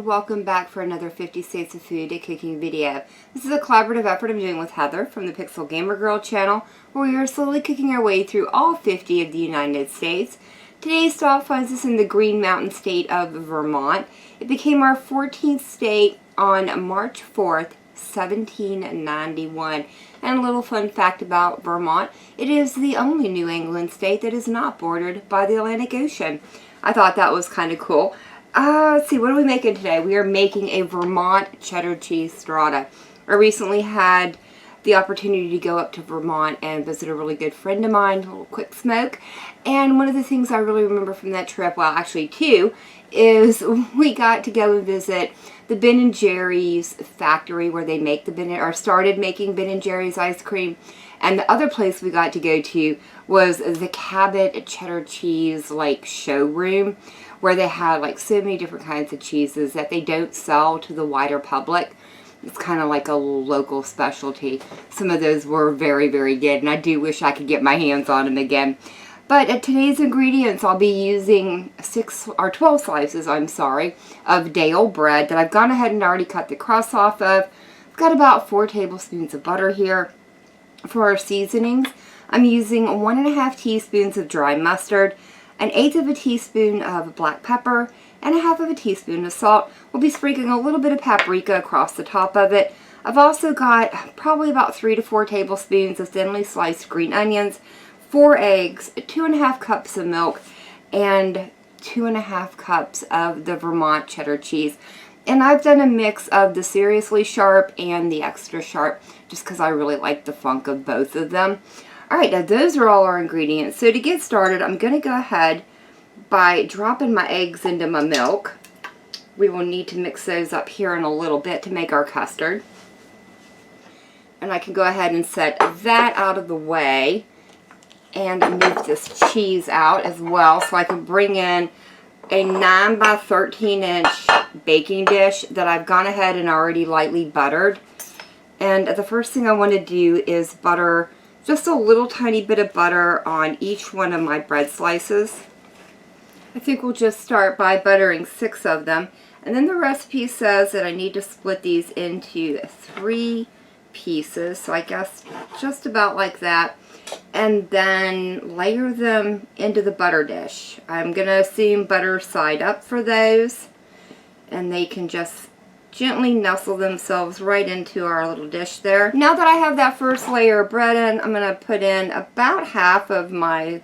and welcome back for another 50 States of Food cooking video. This is a collaborative effort I'm doing with Heather from the Pixel Gamer Girl channel, where we are slowly cooking our way through all 50 of the United States. Today's stop finds us in the Green Mountain state of Vermont. It became our 14th state on March 4th, 1791. And a little fun fact about Vermont, it is the only New England state that is not bordered by the Atlantic Ocean. I thought that was kind of cool. Let's see, what are we making today? We are making a Vermont cheddar cheese strata. I recently had the opportunity to go up to Vermont and visit a really good friend of mine, a little quick smoke. And one of the things I really remember from that trip, well actually two, is we got to go and visit the Ben & Jerry's factory where they make started making Ben & Jerry's ice cream. And the other place we got to go to was the Cabot cheddar cheese showroom, where they had so many different kinds of cheeses that they don't sell to the wider public. It's kind of like a local specialty. Some of those were very, very good, and I do wish I could get my hands on them again. But today's ingredients, I'll be using 12 slices, of day-old bread that I've gone ahead and already cut the crust off of. I've got about 4 tablespoons of butter here. For our seasonings, I'm using 1½ teaspoons of dry mustard, 1/8 of a teaspoon of black pepper, and 1/2 of a teaspoon of salt. We'll be sprinkling a little bit of paprika across the top of it. I've also got probably about 3 to 4 tablespoons of thinly sliced green onions, 4 eggs, 2½ cups of milk, and 2½ cups of the Vermont cheddar cheese. And I've done a mix of the seriously sharp and the extra sharp, just because I really like the funk of both of them. Alright, now those are all our ingredients. So to get started, I'm going to go ahead by dropping my eggs into my milk. We will need to mix those up here in a little bit to make our custard. And I can go ahead and set that out of the way and move this cheese out as well, so I can bring in a 9 by 13 inch baking dish that I've gone ahead and already lightly buttered. And the first thing I want to do is butter just a little tiny bit of butter on each one of my bread slices. I think we'll just start by buttering 6 of them. And then the recipe says that I need to split these into 3 pieces. So I guess just about like that. And then layer them into the butter dish. I'm going to assume butter side up for those. And they can just gently nestle themselves right into our little dish there. Now that I have that first layer of bread in, I'm going to put in about half of my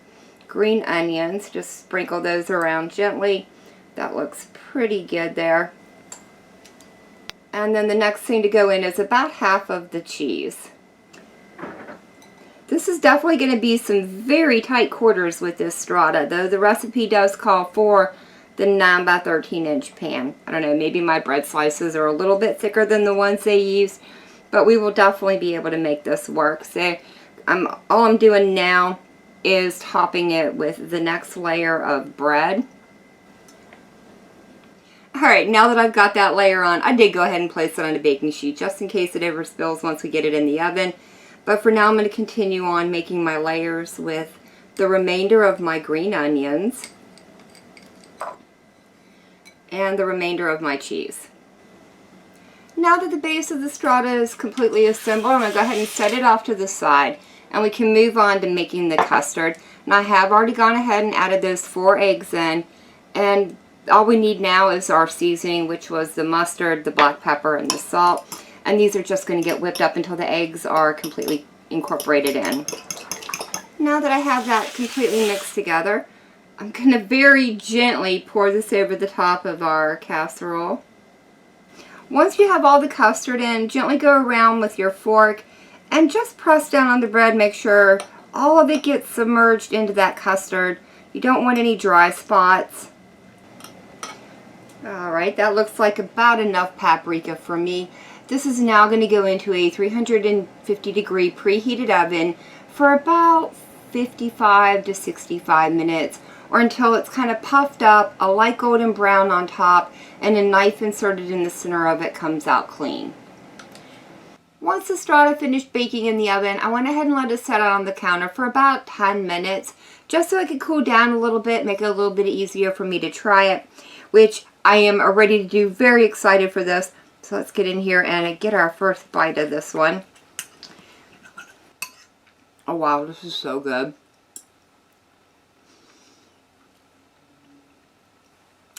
green onions. Just sprinkle those around gently. That looks pretty good there. And then the next thing to go in is about half of the cheese. This is definitely going to be some very tight quarters with this strata, though the recipe does call for the 9 by 13 inch pan. I don't know, maybe my bread slices are a little bit thicker than the ones they use, but we will definitely be able to make this work. So all I'm doing now is topping it with the next layer of bread. Alright, now that I've got that layer on, I did go ahead and place it on a baking sheet just in case it ever spills once we get it in the oven. But for now, I'm going to continue on making my layers with the remainder of my green onions and the remainder of my cheese. Now that the base of the strata is completely assembled, I'm going to go ahead and set it off to the side, and we can move on to making the custard. And I have already gone ahead and added those 4 eggs in, and all we need now is our seasoning, which was the mustard, the black pepper, and the salt. And these are just going to get whipped up until the eggs are completely incorporated in. Now that I have that completely mixed together, I'm going to very gently pour this over the top of our casserole. Once you have all the custard in, gently go around with your fork and just press down on the bread. Make sure all of it gets submerged into that custard. You don't want any dry spots. Alright, that looks like about enough paprika for me. This is now going to go into a 350 degree preheated oven for about 55 to 65 minutes, or until it's kind of puffed up, a light golden brown on top, and a knife inserted in the center of it comes out clean. Once the strata finished baking in the oven, I went ahead and let it set out on the counter for about 10 minutes, just so it could cool down a little bit, make it a little bit easier for me to try it. which I am ready to do, very excited for this. So let's get in here and get our first bite of this one. Oh wow, this is so good.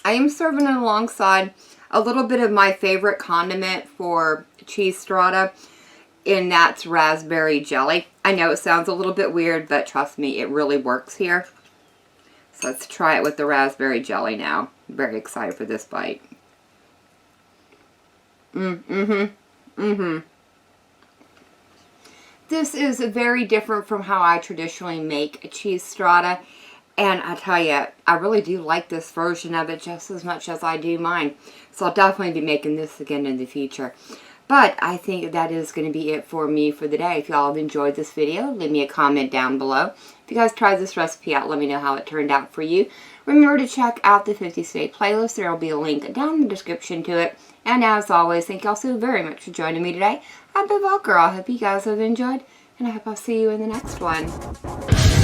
I am serving it alongside a little bit of my favorite condiment for cheese strata, and that's raspberry jelly. I know it sounds a little bit weird, but trust me, it really works here. So let's try it with the raspberry jelly now. I'm very excited for this bite. This is very different from how I traditionally make a cheese strata. And I tell you, I really do like this version of it just as much as I do mine. So I'll definitely be making this again in the future. But I think that is going to be it for me for the day. If y'all have enjoyed this video, leave me a comment down below. If you guys tried this recipe out, let me know how it turned out for you. Remember to check out the 50 State playlist. There will be a link down in the description to it. And as always, thank y'all so very much for joining me today. I've been Walker. I hope you guys have enjoyed, and I hope I'll see you in the next one.